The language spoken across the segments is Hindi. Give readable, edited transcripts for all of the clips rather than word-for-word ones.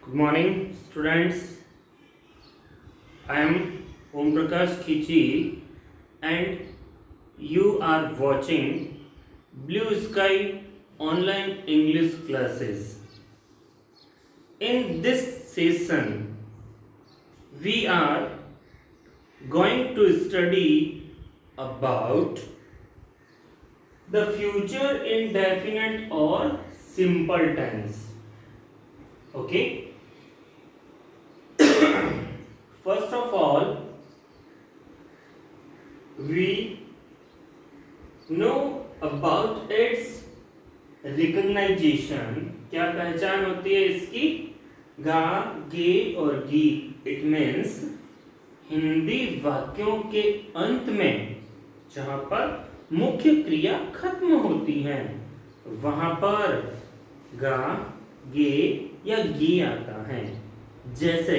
Good morning, students. I am Om Prakash Khichi, and you are watching Blue Sky online English classes. In this session, we are going to study about the future indefinite or simple tense. Okay. First of all, we know about its recognition. क्या पहचान होती है इसकी? गा, गे और गी. इट मीन्स हिंदी वाक्यों के अंत में जहां पर मुख्य क्रिया खत्म होती है वहां पर गा, गे या गी आता है. जैसे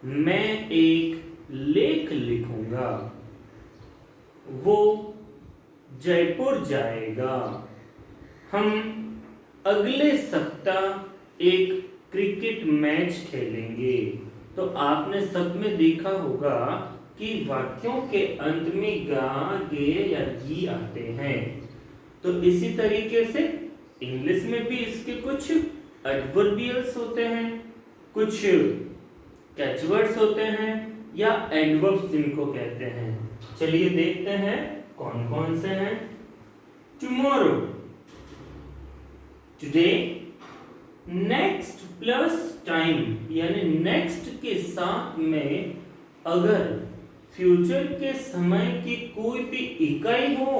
मैं एक लेख लिखूंगा, वो जयपुर जाएगा, हम अगले सप्ताह एक क्रिकेट मैच खेलेंगे. तो आपने सब में देखा होगा कि वाक्यों के अंत में गा, गे या गी आते हैं. तो इसी तरीके से इंग्लिश में भी इसके कुछ एडवर्बियल्स होते हैं, कुछ कैचवर्ड्स होते हैं या एडवर्ब्स जिनको कहते हैं. चलिए देखते हैं कौन कौन से हैं. Tomorrow, today, next plus time यानी नेक्स्ट के साथ में अगर फ्यूचर के समय की कोई भी इकाई हो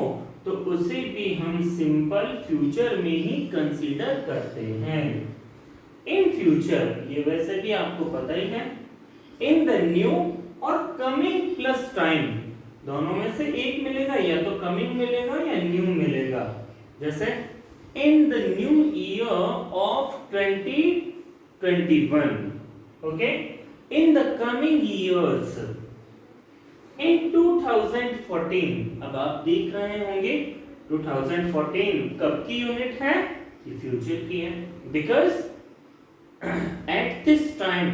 तो उसे भी हम सिंपल फ्यूचर में ही कंसीडर करते हैं. इन फ्यूचर, ये वैसे भी आपको पता ही है. इन द न्यू और कमिंग प्लस टाइम, दोनों में से एक मिलेगा, या तो कमिंग मिलेगा या न्यू मिलेगा. जैसे in the new year of 2021, okay. In the coming years, in 2014. अब आप देख रहे होंगे 2014 कब की यूनिट है? ये फ्यूचर की है. Because at this time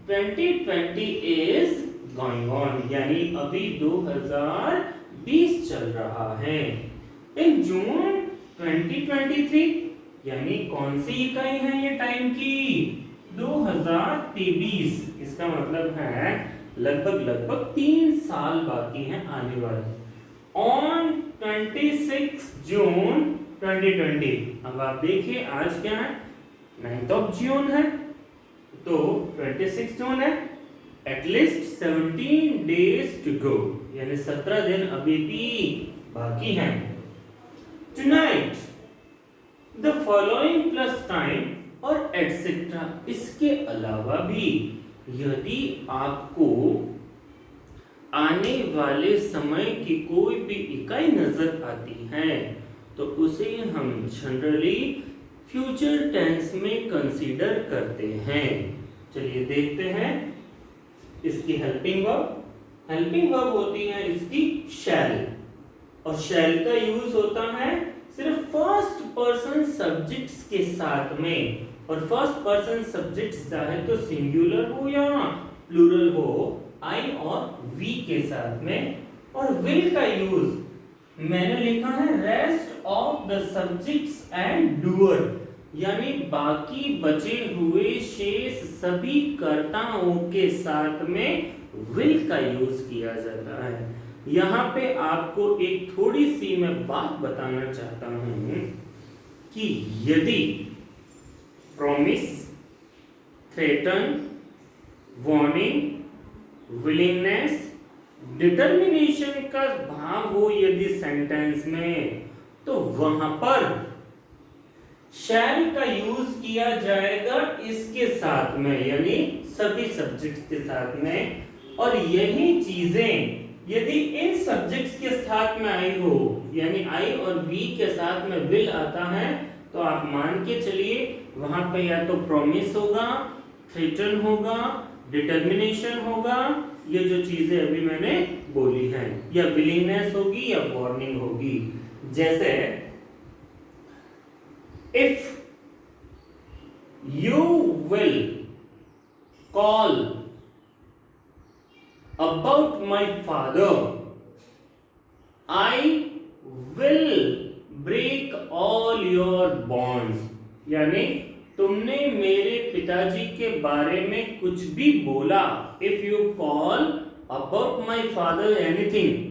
2020 is going on, यानी अभी 2020 चल रहा है. इन जून 2023, यानी कौन सी इकाई है ये टाइम की? 2023. इसका मतलब है लगभग 3 साल बाकी हैं आने वाले. ऑन 26 जून 2020. अब आप देखिए आज क्या है? 9th of June है, तो 26 जून है. एटलीस्ट 17 days to go, यानी 17 दिन अभी भी बाकी हैं. Tonight, the following plus time और एटसेट्रा. इसके अलावा भी यदि आपको आने वाले समय की कोई भी इकाई नजर आती है तो उसे हम जनरली फ्यूचर टेंस में कंसीडर करते हैं. चलिए देखते हैं इसकी हेल्पिंग वर्ब. हेल्पिंग वर्ब होती है इसकी शैल, और शैल का यूज होता है सिर्फ फर्स्ट पर्सन सब्जेक्ट्स के साथ में. और फर्स्ट पर्सन सब्जेक्ट्स चाहे तो सिंगुलर हो या प्लूरल हो, आई और वी के साथ में. और विल का यूज मैंने लिखा है rest of the subjects and doer, यानी बाकी बचे हुए शेष सभी कर्ताओं के साथ में विल का यूज किया जाता है. यहां पे आपको एक थोड़ी सी मैं बात बताना चाहता हूं कि यदि promise, threaten, warning, willingness, determination का भाव हो यदि सेंटेंस में, तो वहां पर शैल का यूज किया जाएगा इसके साथ में, यानी सभी सब्जेक्ट्स के साथ में. और यही चीजें यदि इन सब्जेक्ट्स के साथ में आई हो, यानी आई और वी के साथ में विल आता है, तो आप मान के चलिए वहां पे या तो प्रॉमिस होगा, थ्रेटन होगा, डिटर्मिनेशन होगा, ये जो चीजें अभी मैंने बोली हैं, या विलिंगनेस होगी या वार्निंग होगी. जैसे if you will my father, I will break all your bonds. यानी तुमने मेरे पिताजी के बारे में कुछ भी बोला, if you call about my father anything,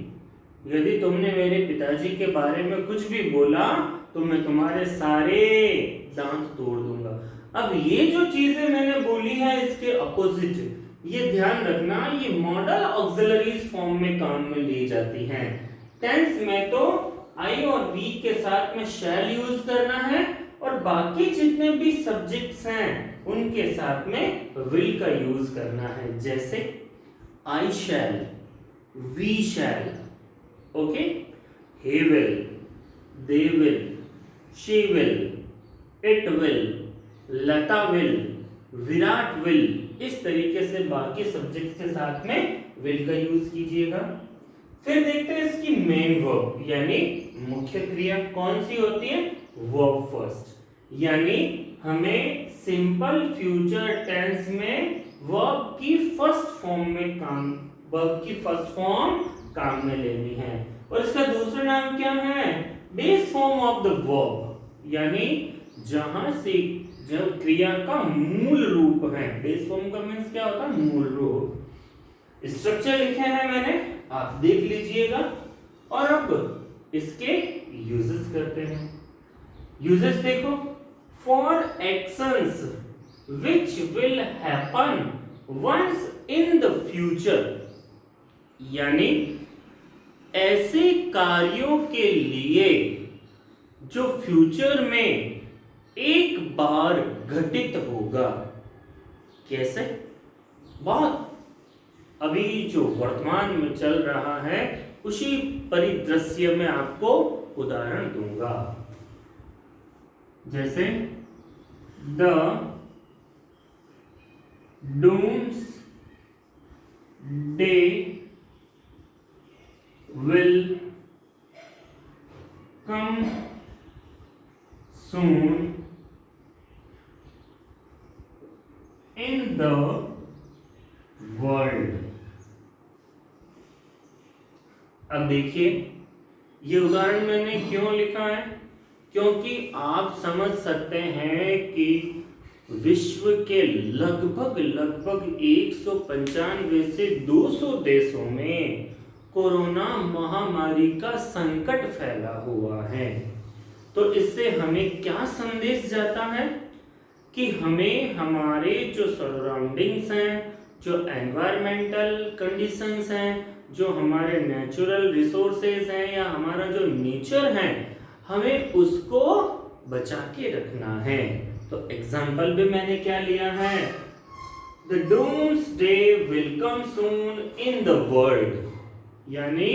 यदि तुमने मेरे पिताजी के बारे में कुछ भी बोला तो मैं तुम्हारे सारे दांत तोड़ दूंगा। अब ये जो चीजें मैंने बोली है इसके अपोजिट, ये ध्यान रखना, ये मॉडल ऑक्सिलरीज फॉर्म में काम में ली जाती हैं। टेंस में तो आई और वी के साथ में शैल यूज करना है और बाकी जितने भी सब्जेक्ट्स हैं उनके साथ में विल का यूज करना है। जैसे I shall, we shall, okay, he will, they will, she will, it will, Lata will, Virat will, इस तरीके से बाकी सब्जेक्ट के साथ में will का यूज कीजिएगा। फिर देखते हैं इसकी मेन वर्ब यानी मुख्य क्रिया कौन सी होती है, वर्ब फर्स्ट, यानी हमें सिंपल फ्यूचर टेंस में वर्ब की फर्स्ट फॉर्म काम में लेनी है। और इसका दूसरा नाम क्या है, base form of the verb, यानी जहां से जब क्रिया का मूल रूप है। बेस फॉर्म का मीन्स क्या होता है, मूल रूप। स्ट्रक्चर लिखे हैं मैंने, आप देख लीजिएगा। और अब इसके यूजेस करते हैं। यूजेस देखो, for actions which will happen once in the future, यानी ऐसे कार्यों के लिए जो फ्यूचर में एक बार घटित होगा। कैसे, बहुत अभी जो वर्तमान में चल रहा है उसी परिदृश्य में आपको उदाहरण दूंगा। जैसे the doomsday will come soon in the world। अब देखिए ये उदाहरण मैंने क्यों लिखा है, क्योंकि आप समझ सकते हैं कि विश्व के लगभग 195 से 200 देशों में कोरोना महामारी का संकट फैला हुआ है। तो इससे हमें क्या संदेश जाता है कि हमें हमारे जो सराउंडिंग्स हैं, जो एनवायरमेंटल कंडीशंस हैं, जो हमारे नेचुरल रिसोर्सेज हैं या हमारा जो नेचर है, हमें उसको बचा के रखना है। तो एग्जाम्पल भी मैंने क्या लिया है, the doomsday will come soon in the world, यानी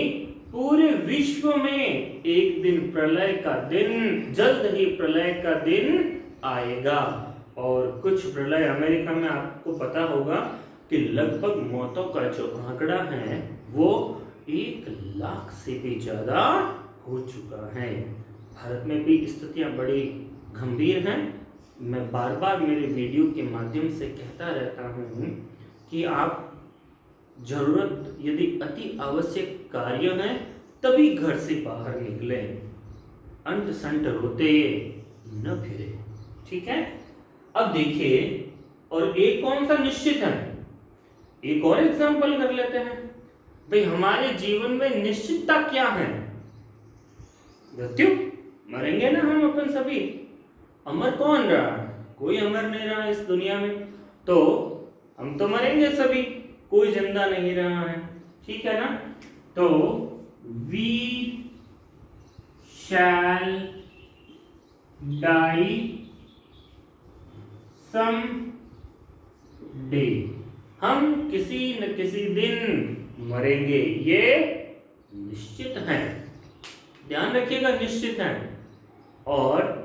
पूरे विश्व में एक दिन प्रलय का दिन, जल्द ही प्रलय का दिन आएगा। और कुछ प्रलय अमेरिका में आपको पता होगा कि लगभग मौतों का जो आंकड़ा है वो 1 लाख से भी ज्यादा हो चुका है। भारत में भी स्थितियां बड़ी गंभीर हैं। मैं बार बार मेरे वीडियो के माध्यम से कहता रहता हूँ कि आप जरूरत यदि अति आवश्यक कार्य है तभी घर से बाहर निकले, अंट संट रोते न फिरे, ठीक है। अब देखिए, और एक कौन सा निश्चित है, एक और एग्जांपल कर लेते हैं। भाई हमारे जीवन में निश्चितता क्या है, मृत्यु, मरेंगे ना हम अपन सभी। अमर कौन रहा, कोई अमर नहीं रहा इस दुनिया में, तो हम तो मरेंगे सभी, कोई जिंदा नहीं रहा है, ठीक है ना। तो we shall die some day, हम किसी न किसी दिन मरेंगे, ये निश्चित है, ध्यान रखिएगा, निश्चित है। और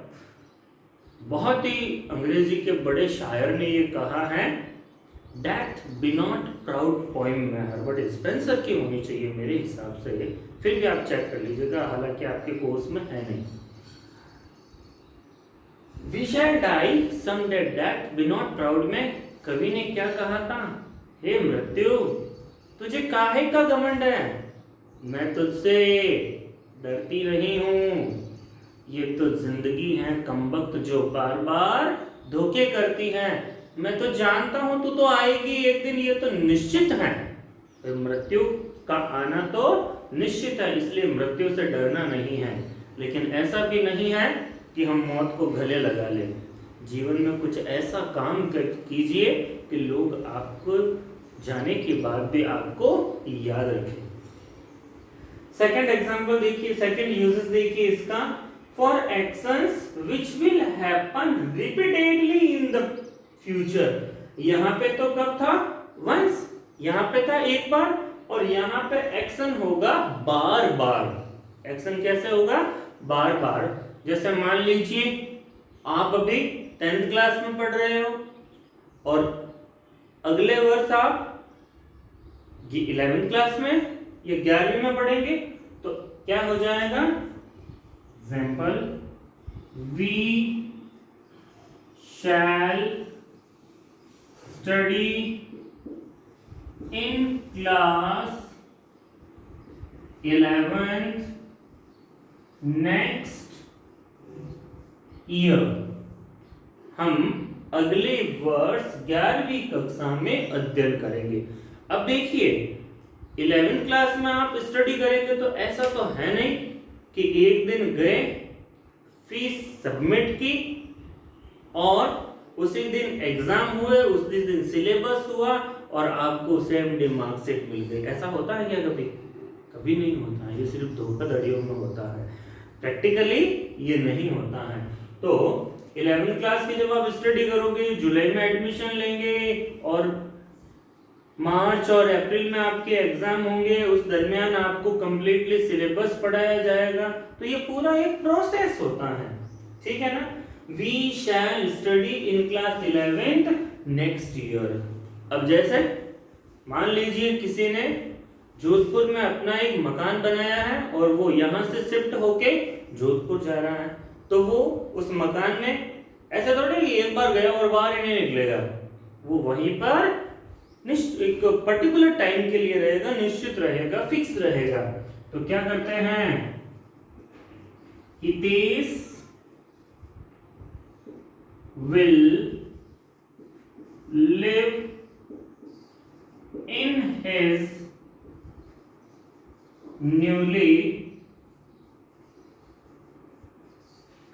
बहुत ही अंग्रेजी के बड़े शायर ने ये कहा है, death be not proud poem में हर्बर्ट स्पेंसर की होनी चाहिए मेरे हिसाब से, फिर भी आप चेक कर लीजिएगा, हालांकि आपके कोर्स में है नहीं। We shall die some day, death be not proud में कवि ने क्या कहा था, हे मृत्यु तुझे काहे का घमंड है? मैं तुझसे डरती नहीं हूं। ये तो जिंदगी है कमबख्त जो बार बार धोखे करती है। मैं तो जानता हूं तू तो आएगी एक दिन, ये तो निश्चित है। तो मृत्यु का आना तो निश्चित है, इसलिए मृत्यु से डरना नहीं है। लेकिन ऐसा भी नहीं है कि हम मौत को गले लगा लें। जीवन में कुछ ऐसा काम कीजिए कि लोग आपको जाने के बाद भी आपको याद रखें। सेकंड एग्जांपल देखिए, सेकंड यूजेस देखिए इसका। For actions which will happen repeatedly in the future. यहां पे तो कब था? वंस। यहां पे था एक बार, और यहां पे एक्शन होगा बार बार। एक्शन कैसे होगा? बार बार। जैसे मान लीजिए आप अभी 10th क्लास में पढ़ रहे हो और अगले वर्ष आप 11th क्लास में या 11वीं में पढ़ेंगे, तो क्या हो जाएगा? Example, we shall study in class 11th next year. हम अगले वर्ष 11वीं कक्षा में अध्ययन करेंगे। अब देखिए 11th क्लास में आप स्टडी करेंगे तो ऐसा तो है नहीं कि एक दिन गए, फीस सबमिट की और उसी दिन एग्जाम हुए, उसी दिन सिलेबस हुआ और आपको सेम डे मार्कशीट मिल गई। ऐसा होता है क्या कभी? कभी नहीं होता है। ये सिर्फ धोखाधड़ियों में होता है, प्रैक्टिकली ये नहीं होता है। तो 11th क्लास की जब आप स्टडी करोगे, जुलाई में एडमिशन लेंगे और मार्च और अप्रैल में आपके एग्जाम होंगे, उस दरमियान आपको कंप्लीटली सिलेबस पढ़ाया जाएगा। तो ये पूरा एक प्रोसेस होता है, ठीक है ना? We shall study in class 11th next year. अब जैसे मान लीजिए किसी ने जोधपुर में अपना एक मकान बनाया है और वो यहाँ से शिफ्ट होके जोधपुर जा रहा है, तो वो उस मकान में ऐसा थोड़ा कि एक बार गया और बाहर ही नहीं निकलेगा। वो वहीं पर एक पर्टिकुलर टाइम के लिए रहेगा, निश्चित रहेगा, फिक्स रहेगा। तो क्या करते हैं? Hitesh will live in his newly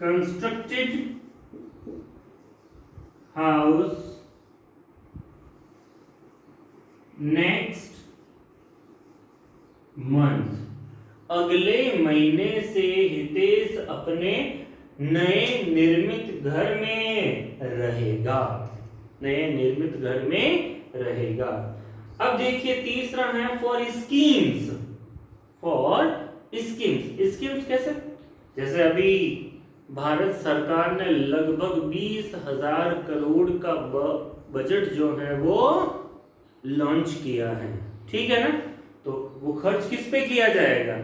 constructed house next month। अगले महीने से हितेश अपने नए निर्मित घर में रहेगा, नए निर्मित घर में रहेगा। अब देखिए तीसरा है for schemes. For schemes, schemes कैसे? जैसे अभी भारत सरकार ने लगभग 20,000 करोड़ का बजट जो है वो लॉन्च किया है, ठीक है ना? तो वो खर्च किस पे किया जाएगा?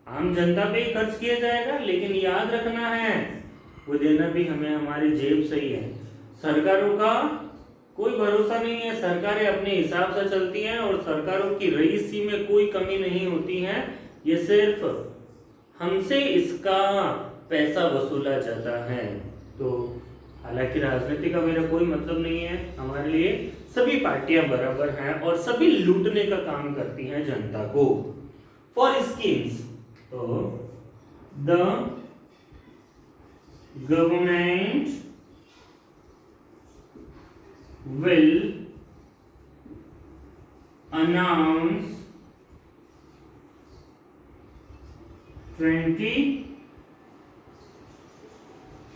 आम जनता पे ही खर्च किया जाएगा। लेकिन याद रखना है वो देना भी हमें हमारी जेब से ही है। सरकारों का कोई भरोसा नहीं है, सरकारें अपने हिसाब से चलती हैं और सरकारों की रईसी में कोई कमी नहीं होती है। ये सिर्फ हमसे इसका पैसा वसूला जाता है। तो हालांकि राजनीति का मेरा कोई मतलब नहीं है, हमारे लिए सभी पार्टियां बराबर हैं और सभी लूटने का काम करती हैं जनता को। फॉर स्कीम्स, तो the government will announce 20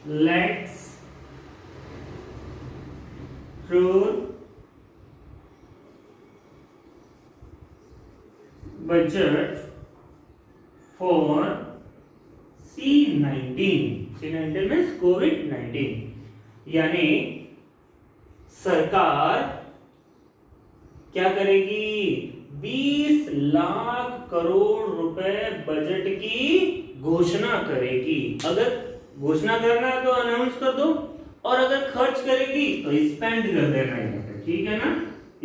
lakhs crore budget for C19। C19 means COVID-19। यानी सरकार क्या करेगी? 20 लाख करोड़ रुपए बजट की घोषणा करेगी। अगर घोषणा करना है तो अनाउंस कर दो, और अगर खर्च करेगी तो स्पेंड कर देना है, ठीक है ना?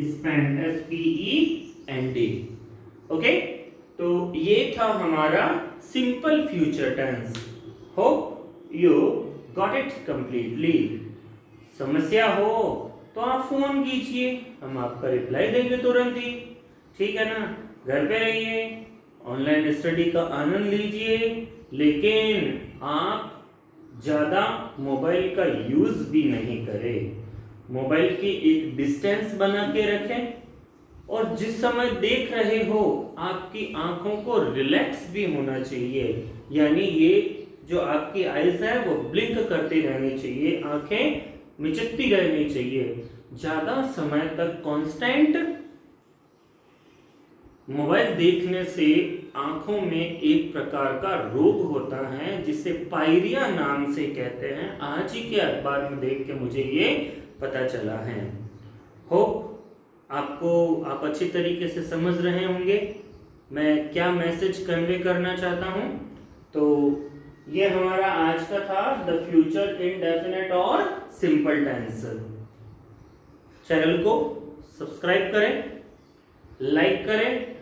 Spend, SPEND। And day. Okay, तो ये था हमारा simple future tense. Hope you got it completely. समस्या हो तो आप फोन कीजिए, हम आपका रिप्लाई देंगे तुरंत ही। ठीक है ना? घर पे रहिए, ऑनलाइन स्टडी का आनंद लीजिए, लेकिन आप ज़्यादा मोबाइल का यूज़ भी नहीं करें। मोबाइल की एक डिस्टेंस बना के रखें, और जिस समय देख रहे हो आपकी आंखों को रिलैक्स भी होना चाहिए, यानी ये जो आपकी आईज है वो ब्लिंक करती रहनी चाहिए, आंखें मिचकती रहनी चाहिए। ज़्यादा समय तक कांस्टेंट मोबाइल देखने से आंखों में एक प्रकार का रोग होता है जिसे पायरिया नाम से कहते हैं। आज ही के अखबार में देख के मुझे ये पता चला है। होप आप अच्छी तरीके से समझ रहे होंगे मैं क्या मैसेज कन्वे करना चाहता हूं। तो ये हमारा आज का था द फ्यूचर इंडेफिनिट और सिंपल टेंस। चैनल को सब्सक्राइब करें, लाइक करें,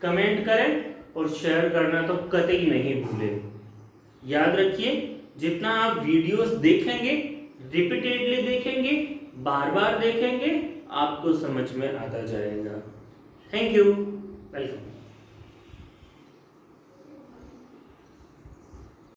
कमेंट करें और शेयर करना तो कतई नहीं भूलें। याद रखिए, जितना आप वीडियोस देखेंगे, रिपीटेडली देखेंगे, बार बार देखेंगे, आपको समझ में आता जाएगा। Thank you, welcome.